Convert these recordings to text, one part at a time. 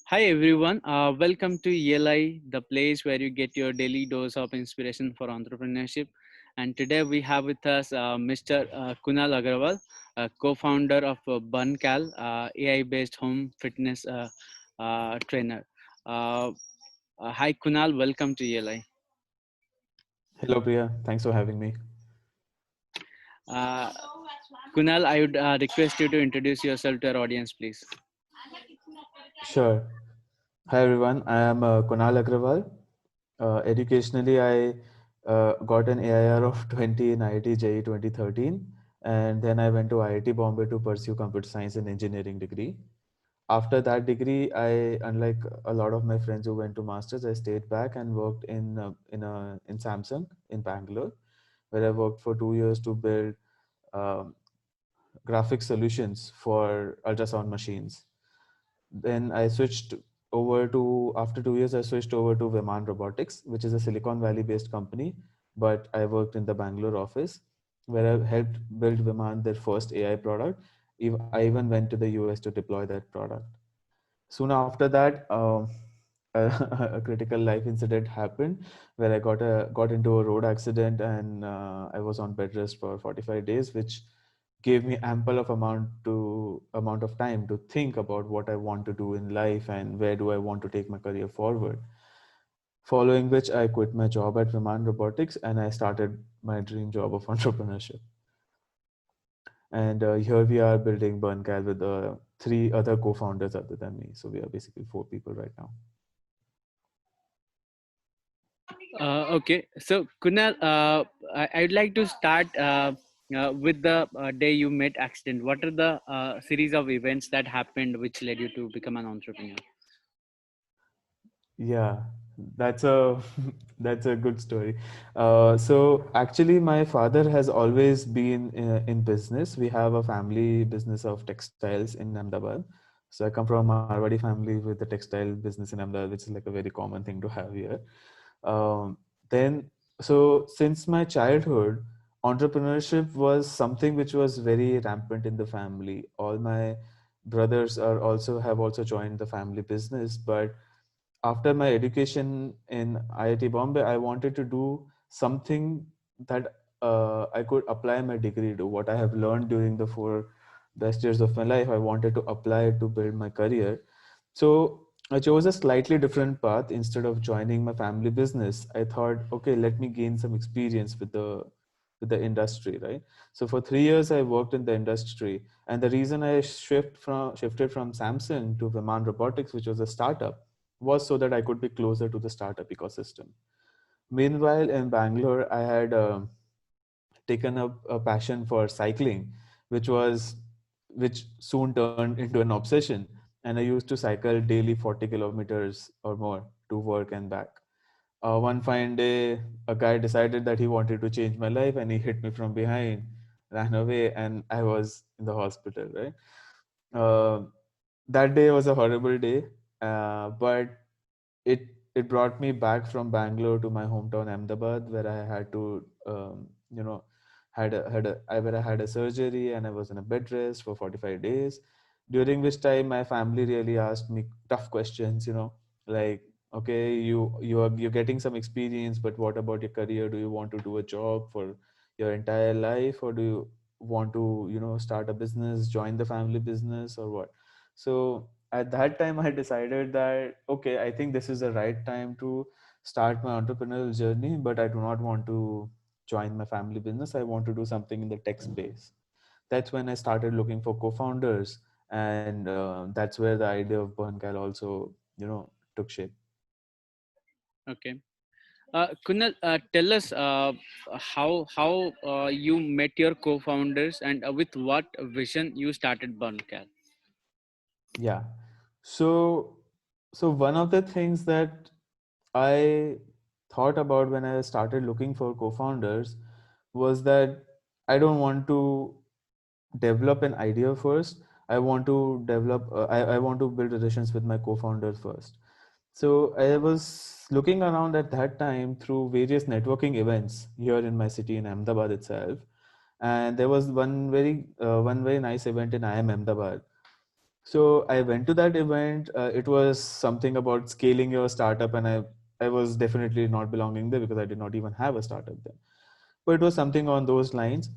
Hi everyone, welcome to ELI, the place where you get your daily dose of inspiration for entrepreneurship. And today we have with us Mr. Kunal Agrawal, co-founder of BurnCal, AI-based home fitness trainer. Uh, Hi Kunal, welcome to ELI. Hello, Priya. Thanks for having me. Uh, Kunal, I would request you to introduce yourself to our audience, please. Sure. Hi, everyone. I am Kunal Agrawal. Educationally, I got an AIR of 20 in IIT JEE 2013. And then I went to IIT Bombay to pursue computer science and engineering degree. After that degree, unlike a lot of my friends who went to masters, I stayed back and worked in Samsung in Bangalore, where I worked for 2 years to build um, graphic solutions for ultrasound machines. Then I switched over to, after 2 years, I switched over to Viman Robotics, which is a Silicon Valley based company. But I worked in the Bangalore office where I helped build Viman their first AI product. I even went to the US to deploy that product. Soon after that, a, a critical life incident happened where I got into a road accident and I was on bed rest for 45 days, which gave me ample of amount of time to think about what I want to do in life and where do I want to take my career forward. Following which, I quit my job at Viman Robotics and I started my dream job of entrepreneurship. And here we are building BurnCal with three other co-founders other than me. So we are basically four people right now. Okay, so Kunal, I'd like to start with the day you met accident. What are the series of events that happened which led you to become an entrepreneur? Yeah, that's a that's a good story. So actually, my father has always been in business. We have a family business of textiles in Ahmedabad. So I come from a Marwadi family with a textile business in Ahmedabad, which is like a very common thing to have here. Um, then, so since my childhood, entrepreneurship was something which was very rampant in the family. All my brothers are also have also joined the family business, but after my education in IIT Bombay, I wanted to do something that I could apply my degree to. What I have learned during the 4 best years of my life, I wanted to apply it to build my career. So I chose a slightly different path. Instead of joining my family business, I thought, okay, let me gain some experience with the industry, right? So for 3 years, I worked in the industry, and the reason I shifted from Samsung to Viman Robotics, which was a startup, was so that I could be closer to the startup ecosystem. Meanwhile, in Bangalore, I had taken up a passion for cycling, which was which soon turned into an obsession. And I used to cycle daily 40 kilometers or more to work and back. One fine day, a guy decided that he wanted to change my life, and he hit me from behind, ran away, and I was in the hospital. Right. Uh, that day was a horrible day, but it it brought me back from Bangalore to my hometown Ahmedabad, where I had to where I had a surgery and I was in a bed rest for 45 days, during which time my family really asked me tough questions, like, okay, you're getting some experience, but what about your career? Do you want to do a job for your entire life, or do you want to start a business, join the family business, or what? So at that time I decided that, okay, I think this is the right time to start my entrepreneurial journey, but I do not want to join my family business. I want to do something in the tech space. That's when I started looking for co-founders, and that's where the idea of BurnCal also took shape. Okay, Kunal, tell us how you met your co-founders and with what vision you started BurnCal. Yeah. So one of the things that I thought about when I started looking for co-founders was that I don't want to develop an idea first. I want to I want to build relations with my co-founders first. So I was looking around at that time through various networking events here in my city in Ahmedabad itself. And there was one very nice event in IIM Ahmedabad, So I went to that event. It was something about scaling your startup, and I was definitely not belonging there because I did not even have a startup then. But it was something on those lines.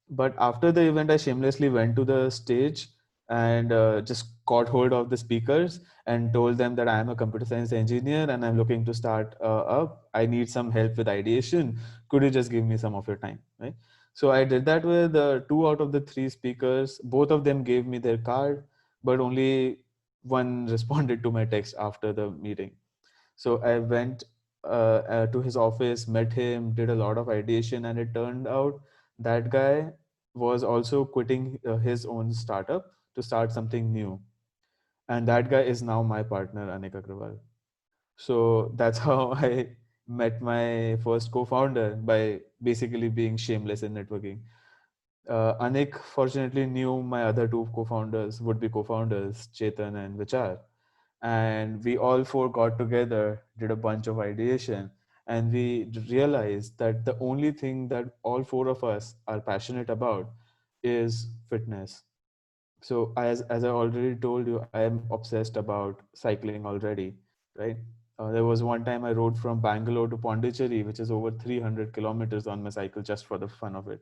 But after the event, I shamelessly went to the stage and just caught hold of the speakers and told them that I am a computer science engineer and I'm looking to start up. I need some help with ideation. Could you just give me some of your time? Right. So I did that with two out of the three speakers. Both of them gave me their card, but only one responded to my text after the meeting. So I went to his office, met him, did a lot of ideation, and it turned out that guy was also quitting his own startup to start something new. And that guy is now my partner, Anik Agrawal. So that's how I met my first co-founder, by basically being shameless in networking. Anik fortunately knew my other two co-founders, would-be co-founders, Chetan and Vichar, and we all four got together, did a bunch of ideation, and we realized that the only thing that all four of us are passionate about is fitness. So as I already told you, I am obsessed about cycling already, right? There was one time I rode from Bangalore to Pondicherry, which is over 300 kilometers on my cycle, just for the fun of it.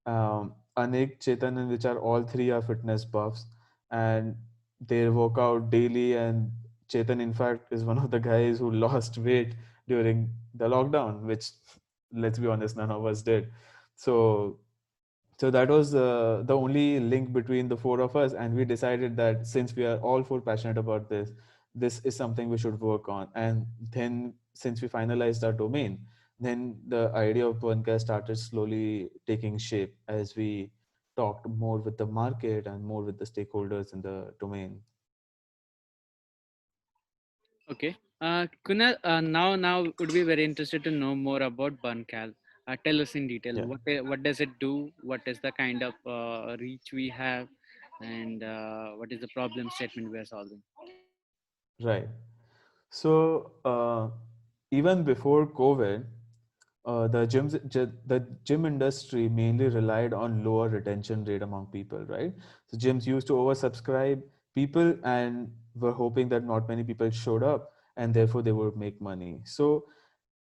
Anik, Chetan, and which are all three are fitness buffs, and they work out daily. And Chetan, in fact, is one of the guys who lost weight during the lockdown, which, let's be honest, none of us did. So so that was the only link between the four of us, and we decided that since we are all four passionate about this, this is something we should work on. And then since we finalized our domain, then the idea of BurnCal started slowly taking shape as we talked more with the market and more with the stakeholders in the domain. Okay. Kunal, now would be very interested to know more about BurnCal. Tell us in detail Yeah, what does it do? What is the kind of reach we have, and what is the problem statement we are solving? right. So even before COVID, the gym industry mainly relied on lower retention rate among people, right? So gyms used to oversubscribe people and were hoping that not many people showed up, and therefore they would make money. So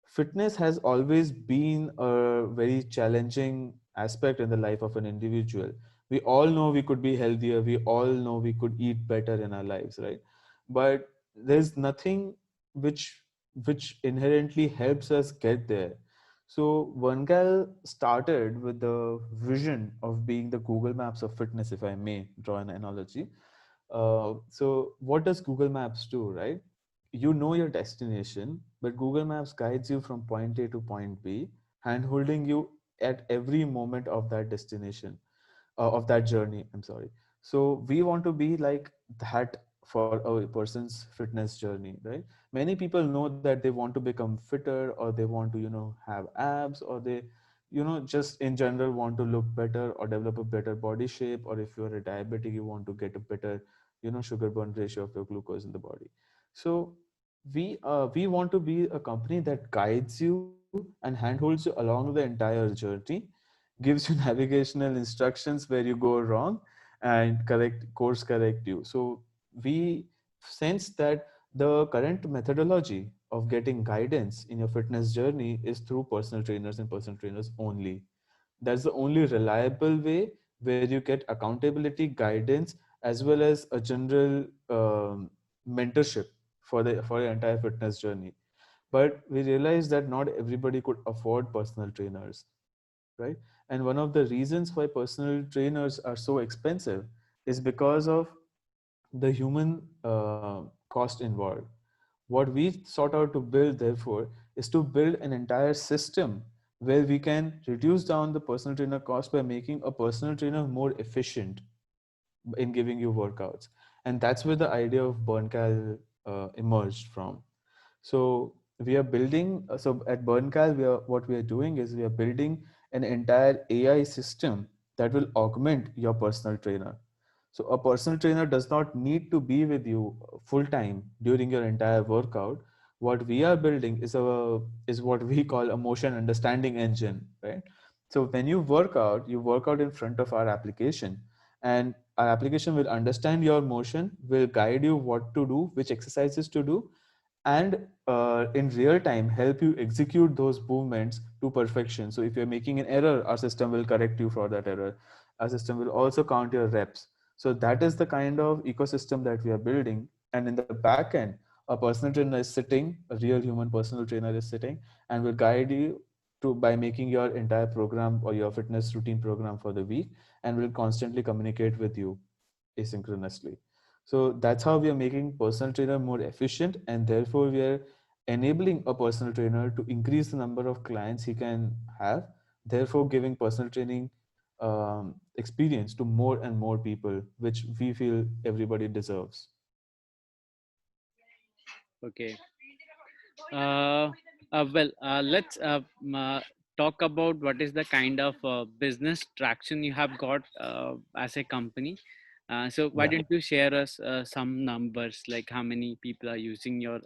fitness has always been a very challenging aspect in the life of an individual. We all know we could be healthier, we all know we could eat better in our lives, right? But there's nothing which inherently helps us get there. So OneGal started with the vision of being the Google Maps of fitness, if I may draw an analogy. So what does Google Maps do, right? You know your destination, but Google Maps guides you from point A to point B, hand holding you at every moment of that destination, of that journey. I'm sorry. So we want to be like that for a person's fitness journey, right? Many people know that they want to become fitter, or they want to, have abs, or they, just in general want to look better or develop a better body shape. Or if you're a diabetic, you want to get a better, sugar burn ratio of your glucose in the body. So we want to be a company that guides you and handholds you along the entire journey, gives you navigational instructions where you go wrong, and course correct you. So we sense that the current methodology of getting guidance in your fitness journey is through personal trainers and personal trainers only. That's the only reliable way where you get accountability, guidance, as well as a general mentorship for the entire fitness journey. But we realized that not everybody could afford personal trainers, right? And one of the reasons why personal trainers are so expensive is because of the human cost involved. What we sought out to build, therefore, is to build an entire system where we can reduce down the personal trainer cost by making a personal trainer more efficient in giving you workouts. And that's where the idea of BurnCal emerged from. So we are building. So at BurnCal, what we are doing is we are building an entire AI system that will augment your personal trainer. So a personal trainer does not need to be with you full time during your entire workout. What we are building is what we call a motion understanding engine, right? So when you work out in front of our application, And our application will understand your motion, will guide you what to do, which exercises to do, and in real time help you execute those movements to perfection. So if you're making an error, our system will correct you for that error. Our system will also count your reps. So that is the kind of ecosystem that we are building. And in the back end, a personal trainer is sitting, a real human personal trainer is sitting, and will guide you to by making your entire program or your fitness routine program for the week, and will constantly communicate with you asynchronously. So that's how we are making personal trainer more efficient, and therefore we are enabling a personal trainer to increase the number of clients he can have, therefore giving personal training experience to more and more people, which we feel everybody deserves. Okay. Uh, let's talk about what is the kind of business traction you have got as a company. So why Yeah, don't you share us some numbers, like how many people are using your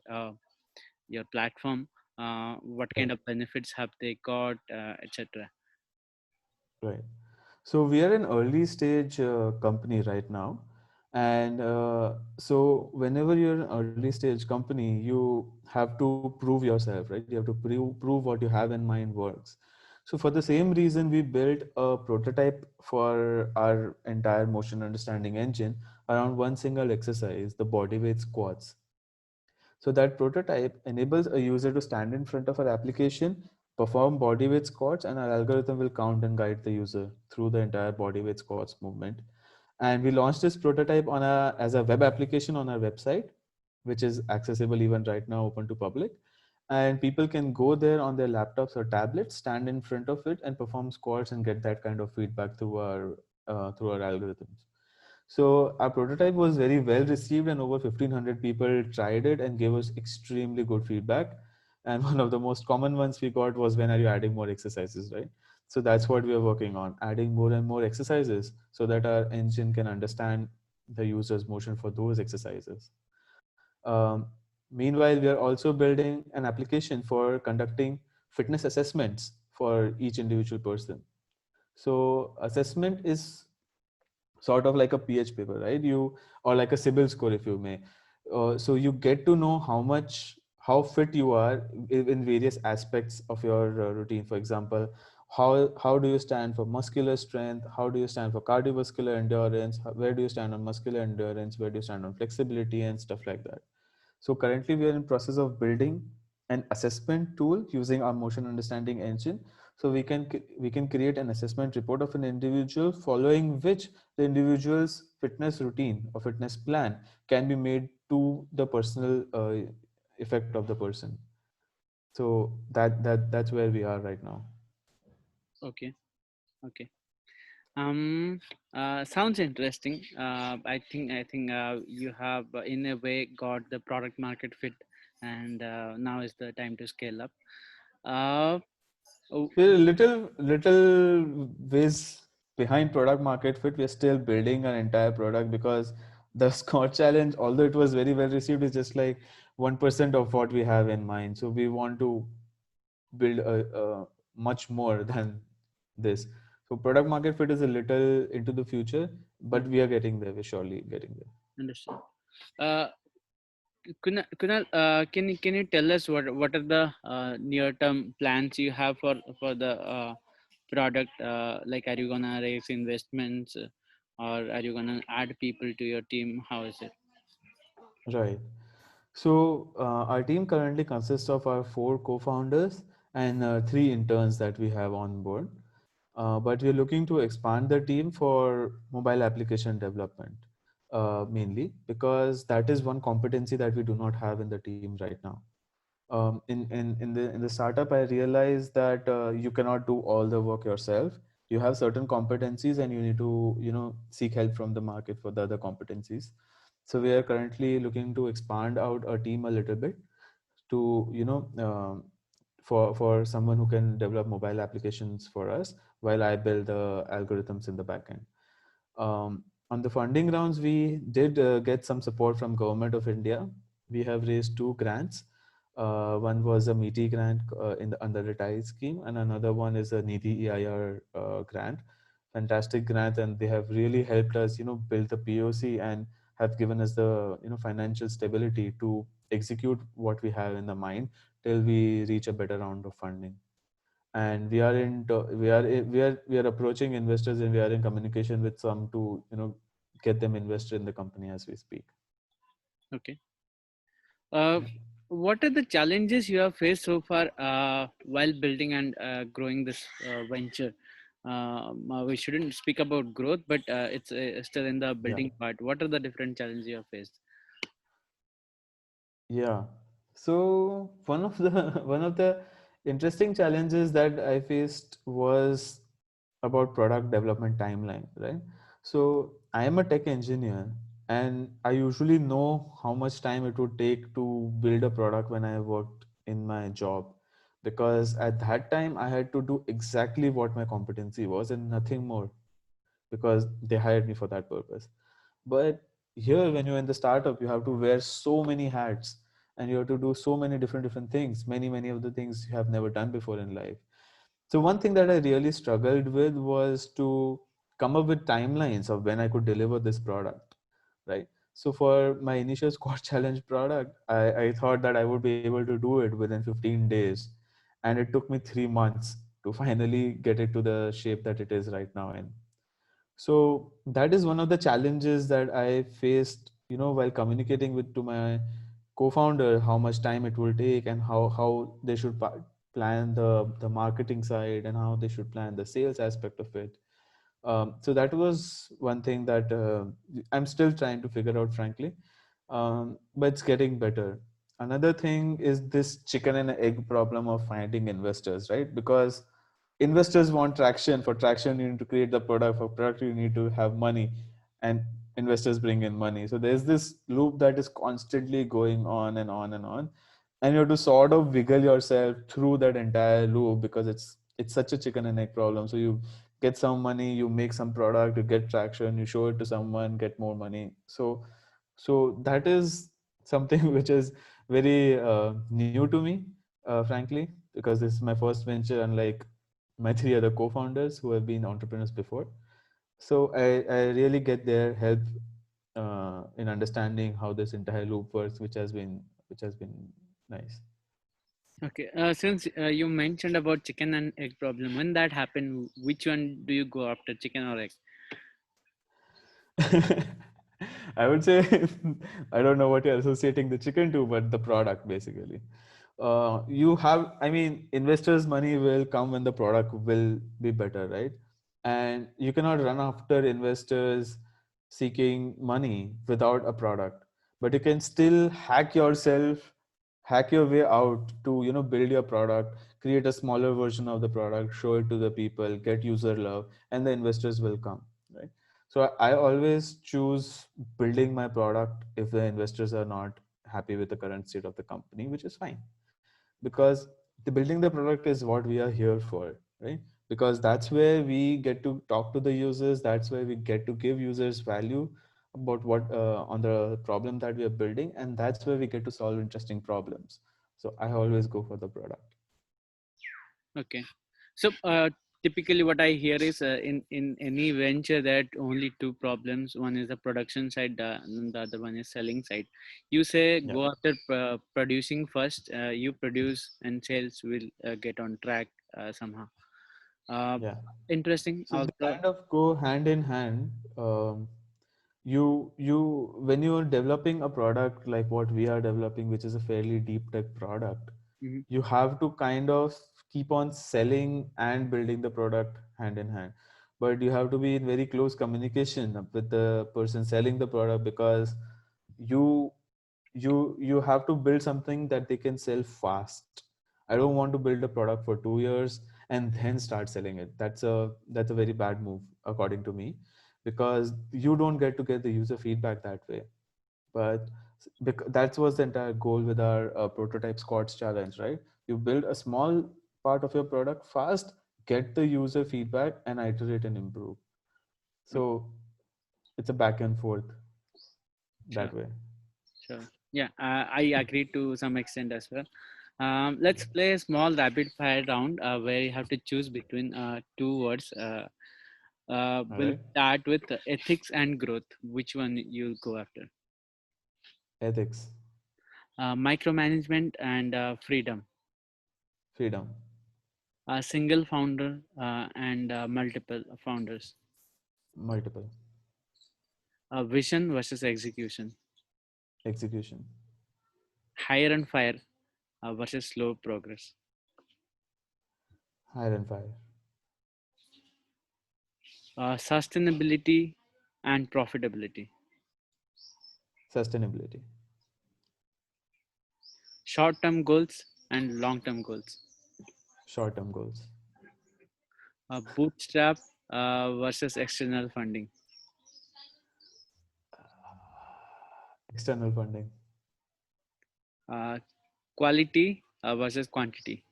platform, what right, kind of benefits have they got, etc. right. So we are an early stage company right now, and so whenever you're an early stage company, you have to prove yourself, right? You have to prove what you have in mind works. So for the same reason, we built a prototype for our entire motion understanding engine around one single exercise, the bodyweight squats. So that prototype enables a user to stand in front of our application, perform bodyweight squats, and our algorithm will count and guide the user through the entire bodyweight squats movement. And we launched this prototype as a web application on our website, which is accessible even right now, open to public. And people can go there on their laptops or tablets, stand in front of it, and perform squats and get that kind of feedback through our algorithms. So our prototype was very well received, and over 1,500 people tried it and gave us extremely good feedback. And one of the most common ones we got was, when are you adding more exercises, right? So that's what we are working on, adding more and more exercises so that our engine can understand the user's motion for those exercises. Um, Meanwhile, we are also building an application for conducting fitness assessments for each individual person. So assessment is sort of like a PH paper, right? Or like a CIBIL score, if you may. So you get to know how fit you are in various aspects of your routine. For example, how do you stand for muscular strength? How do you stand for cardiovascular endurance? Where do you stand on muscular endurance? Where do you stand on flexibility and stuff like that? So currently we are in process of building an assessment tool using our motion understanding engine. So we can create an assessment report of an individual, following which the individual's fitness routine or fitness plan can be made to the personal effect of the person. So that's where we are right now. Okay. Okay. Um, Sounds interesting. I think you have in a way got the product market fit, and now is the time to scale up. Uh, oh, We're a little ways behind product market fit. We're still building an entire product because the Scott challenge, although it was very well received, is just like 1% of what we have in mind. So we want to build a much more than this. So product market fit is a little into the future, but we are getting there. We're surely getting there. understood. Uh, Kunal, can you tell us what are the near term plans you have for the product? Like, are you gonna raise investments, or are you gonna add people to your team? How is it? Right. So our team currently consists of our four co-founders and three interns that we have on board. But we're looking to expand the team for mobile application development mainly, because that is one competency that we do not have in the team right now. In the startup, I realized that you cannot do all the work yourself. You have certain competencies, and you need to seek help from the market for the other competencies. So we are currently looking to expand out our team a little bit to for someone who can develop mobile applications for us while I build the algorithms in the backend. On the funding rounds, we did get some support from Government of India. We have raised two grants. One was a METI grant under the TIE scheme, and another one is a Nidhi EIR grant fantastic grants, and they have really helped us, build the POC and have given us the, financial stability to execute what we have in the mind till we reach a better round of funding. And we are in we are approaching investors, and we are in communication with some to, get them invested in the company as we speak. Okay. Uh, Yeah. what are the challenges you have faced so far while building and growing this venture? We shouldn't speak about growth, but it's still in the Yeah. building part. What are the different challenges you have faced? Yeah. So one of the one of the interesting challenges that I faced was about product development timeline, right? So I am a tech engineer, and I usually know how much time it would take to build a product when I worked in my job, because at that time I had to do exactly what my competency was and nothing more, because they hired me for that purpose. But here, when you're in the startup, you have to wear so many hats, and you have to do so many different things, many of the things you have never done before in life. So one thing that I really struggled with was to come up with timelines of when I could deliver this product, right? So for my initial squad challenge product, I thought that I would be able to do it within 15 days. And it took me 3 months to finally get it to the shape that it is right now in. So that is one of the challenges that I faced, while communicating with to my co-founder, how much time it will take, and how they should plan the marketing side, and how they should plan the sales aspect of it. So that was one thing that I'm still trying to figure out, frankly, but it's getting better. Another thing is this chicken and egg problem of finding investors, right? Because investors want traction. For traction, you need to create the product. For product, you need to have money, and investors bring in money. So there's this loop that is constantly going on and on and on, and you have to sort of wiggle yourself through that entire loop, because it's such a chicken and egg problem. So you get some money, you make some product, you get traction, you show it to someone, get more money. So that is something which is very new to me, frankly, because this is my first venture, unlike my three other co-founders who have been entrepreneurs before. So I really get their help in understanding how this entire loop works, which has been nice. Okay. Since you mentioned about chicken and egg problem, when that happened, which one do you go after, chicken or egg? I would say I don't know what you're associating the chicken to, but the product basically. You have, I mean, investors' money will come when the product will be better, right? And you cannot run after investors seeking money without a product, but you can still hack your way out to, build your product, create a smaller version of the product, show it to the people, get user love, and the investors will come, right? So I always choose building my product if the investors are not happy with the current state of the company, which is fine, because the building the product is what we are here for, right? Because that's where we get to talk to the users, that's where we get to give users value about what on the problem that we are building, and that's where we get to solve interesting problems. So I always go for the product. Okay. So typically, what I hear is in any venture that only two problems. One is the production side, and the other one is selling side. You say Yeah. go after producing first. You produce and sales will get on track somehow. Uh, Yeah. Interesting. So they Also, kind of go hand in hand. You when you're developing a product like what we are developing, which is a fairly deep tech product, mhm. you have to kind of keep on selling and building the product hand in hand. But you have to be in very close communication with the person selling the product, because you you have to build something that they can sell fast. I don't want to build a product for 2 years and then start selling it. That's a very bad move, according to me, because you don't get the user feedback that way. But that was the entire goal with our prototype squads challenge, right? You build a small part of your product fast, get the user feedback, and iterate and improve. Okay, So it's a back and forth sure, that way. sure. Yeah, I agree to some extent as well. Let's play a small rapid fire round where you have to choose between two words. All We'll right. start with ethics and growth. Which one you'll go after? Ethics, Micromanagement and freedom. freedom, Single founder and multiple founders. multiple, Vision versus execution. execution, Hire and fire versus slow progress. hire and fire, Sustainability and profitability. sustainability, Short term goals and long term goals. short-term goals, Bootstrap versus external funding. external funding, Uh, Quality versus quantity.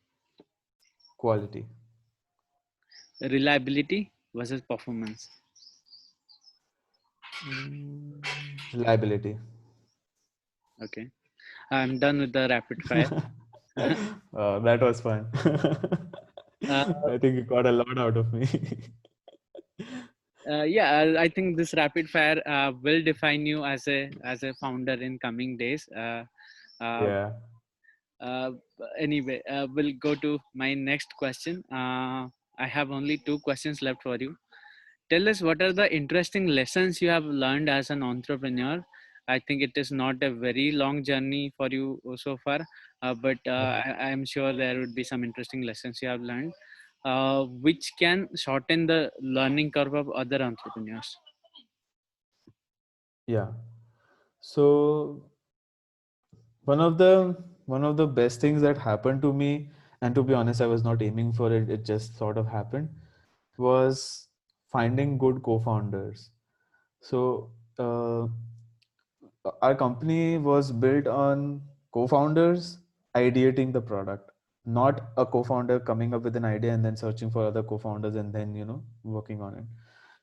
quality, Reliability versus performance. liability. Okay, I'm done with the rapid fire. That was fun. uh, I think you got a lot out of me. yeah, I think this rapid fire will define you as a founder in coming days. Uh, Yeah, uh, anyway, we'll go to my next question. I have only two questions left for you. Tell us what are the interesting lessons you have learned as an entrepreneur. I think it is not a very long journey for you so far, but yeah, I'm sure there would be some interesting lessons you have learned, which can shorten the learning curve of other entrepreneurs. yeah. So one of the best things that happened to me, and to be honest, I was not aiming for it. It just sort of happened. Was finding good co-founders. So our company was built on co-founders ideating the product, not a co-founder coming up with an idea and then searching for other co-founders and then working on it.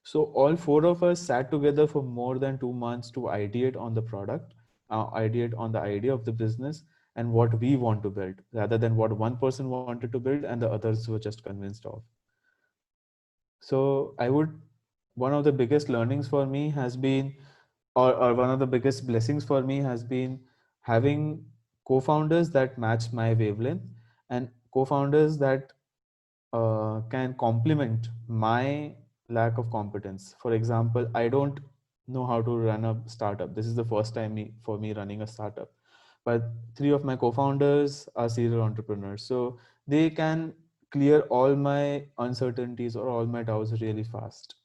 So all four of us sat together for more than 2 months to ideate on the product, ideate on the idea of the business and what we want to build, rather than what one person wanted to build and the others were just convinced of. So I would one of the biggest learnings for me has been, or one of the biggest blessings for me has been having co-founders that match my wavelength and co-founders that can complement my lack of competence. For example, I don't know how to run a startup. This is the first time for me running a startup. But three of my co-founders are serial entrepreneurs. So they can clear all my uncertainties or all my doubts really fast.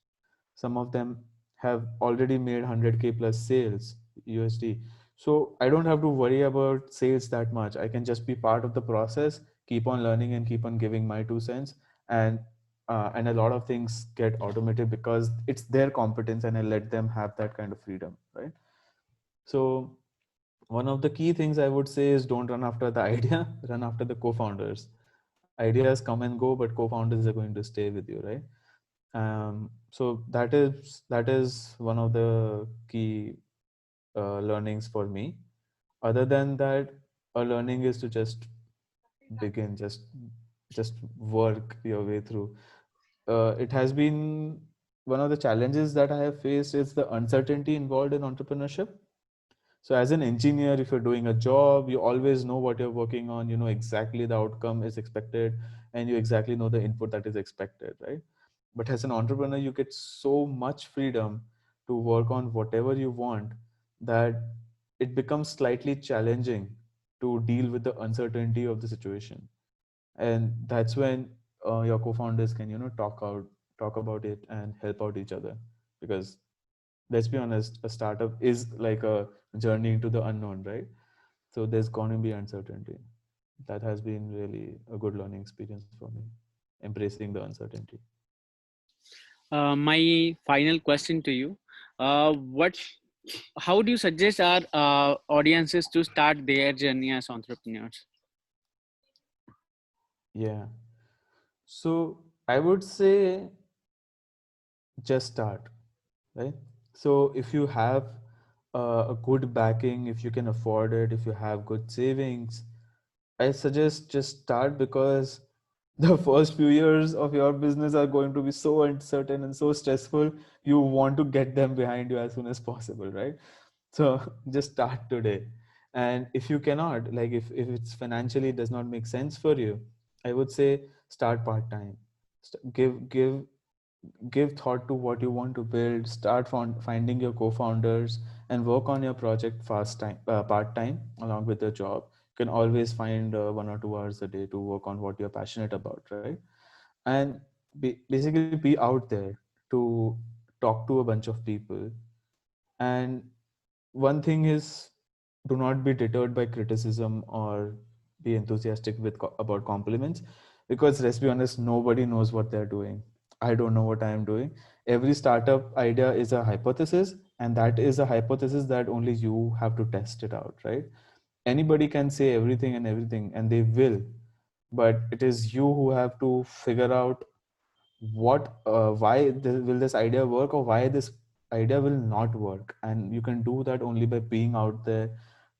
Some of them have already made 100K plus sales USD. So I don't have to worry about sales that much. I can just be part of the process, keep on learning and keep on giving my 2 cents. And a lot of things get automated because it's their competence and I let them have that kind of freedom, right? So one of the key things I would say is don't run after the idea, run after the co-founders. Ideas come and go, but co-founders are going to stay with you, right? So that is one of the key learnings for me. Other than that, a learning is to just begin, just work your way through. It has been one of the challenges that I have faced is the uncertainty involved in entrepreneurship. So as an engineer, if you're doing a job, you always know what you're working on, you know exactly the outcome is expected, and you exactly know the input that is expected, right? But as an entrepreneur, you get so much freedom to work on whatever you want that it becomes slightly challenging to deal with the uncertainty of the situation. And that's when your co-founders can talk about it and help out each other, because let's be honest, a startup is like a journey into the unknown, right? So there's going to be uncertainty. That has been really a good learning experience for me, embracing the uncertainty. My final question to you: what? How do you suggest our audiences to start their journey as entrepreneurs? Yeah. So I would say just start, right? So if you have a good backing, if you can afford it, if you have good savings, I suggest just start, because The first few years of your business are going to be so uncertain and so stressful. You want to get them behind you as soon as possible, right? So just start today. And if you cannot, like if it's financially does not make sense for you, I would say start part-time. Give thought to what you want to build. Start finding your co-founders and work on your project part-time along with the job. You can always find 1 or 2 hours a day to work on what you're passionate about, right? And basically be out there to talk to a bunch of people. And one thing is, do not be deterred by criticism or be enthusiastic about compliments, because let's be honest, nobody knows what they're doing. I don't know what I am doing. Every startup idea is a hypothesis, and that is a hypothesis that only you have to test it out, right? Anybody can say everything, and they will, but it is you who have to figure out will this idea work, or why this idea will not work. And you can do that only by being out there,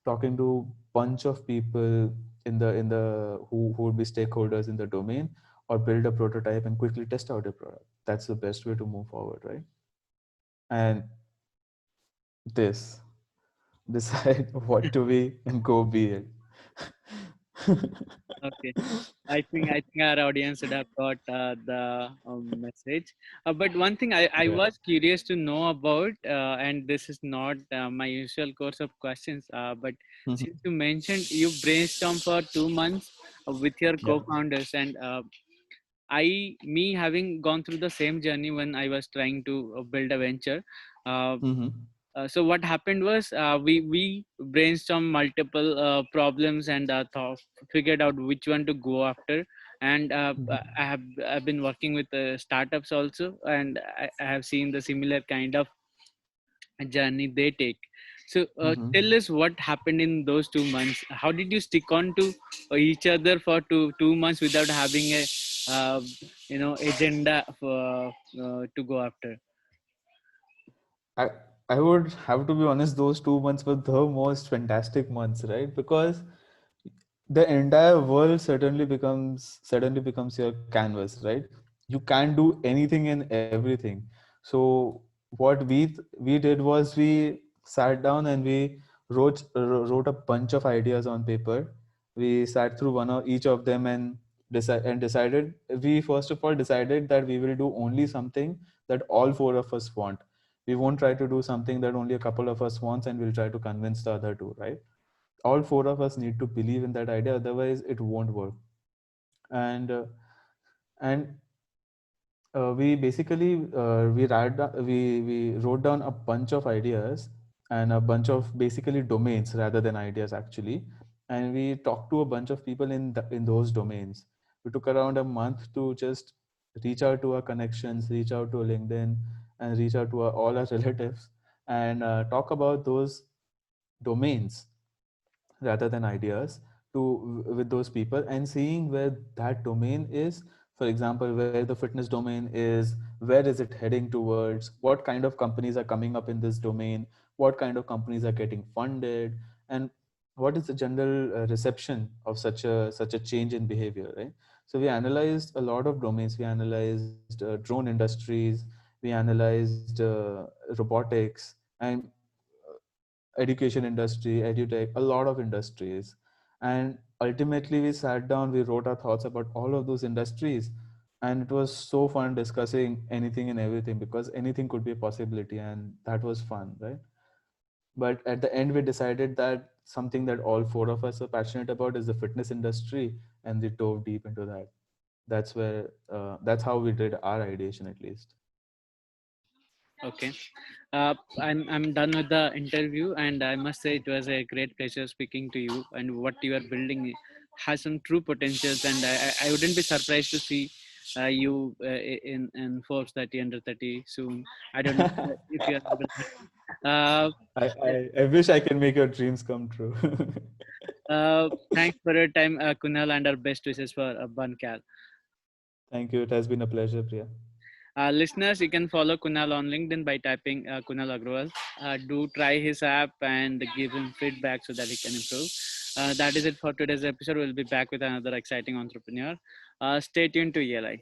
talking to bunch of people in the who would be stakeholders in the domain, or build a prototype and quickly test out a product. That's the best way to move forward, right? And this decide what to be and go be it. Okay. I think our audience would have got the message. But one thing I Yeah. was curious to know about, and this is not my usual course of questions, but since you mentioned you brainstorm for 2 months with your Yeah. co-founders, and me having gone through the same journey when I was trying to build a venture. Uh, Mm-hmm. so what happened was we brainstormed multiple problems and figured out which one to go after. And I've been working with startups also, and I have seen the similar kind of journey they take. So Mm-hmm. tell us what happened in those 2 months. How did you stick on to each other for two months without having a uh, agenda for to go after? I I would have to be honest, those 2 months were the most fantastic months, right? Because the entire world suddenly becomes your canvas, right? You can do anything and everything. So what we did was we sat down and we wrote a bunch of ideas on paper. We sat through one of each of them and decided. We first of all decided that we will do only something that all four of us want. We won't try to do something that only a couple of us wants, and we'll try to convince the other two, right? All four of us need to believe in that idea, otherwise it won't work. And uh, and we basically we wrote down a bunch of ideas and a bunch of basically domains rather than ideas, actually. And we talked to a bunch of people in those domains. We took around a month to just reach out to our connections, reach out to LinkedIn, and reach out to all our relatives, and talk about those domains rather than ideas with those people, and seeing where that domain is. For example, where the fitness domain is, where is it heading towards, what kind of companies are coming up in this domain, what kind of companies are getting funded, and what is the general reception of such a change in behavior, right? So we analyzed a lot of domains. We analyzed drone industries, we analyzed robotics, and education industry, edutech, a lot of industries. And ultimately, we sat down, we wrote our thoughts about all of those industries. And it was so fun discussing anything and everything, because anything could be a possibility. And that was fun, right? But at the end, we decided that something that all four of us are passionate about is the fitness industry. And we dove deep into that. That's how we did our ideation, at least. Okay. I'm done with the interview, and I must say it was a great pleasure speaking to you. And what you are building has some true potentials, and I wouldn't be surprised to see you in Forbes 30 under 30 soon. I don't know if you are able to. Uh, I wish I can make your dreams come true. Thanks for your time, Kunal, and our best wishes for BurnCal. Thank you. It has been a pleasure, Priya. Listeners, you can follow Kunal on LinkedIn by typing Kunal Agrawal. Do try his app and give him feedback so that he can improve. That is it for today's episode. We'll be back with another exciting entrepreneur. Stay tuned to ELI.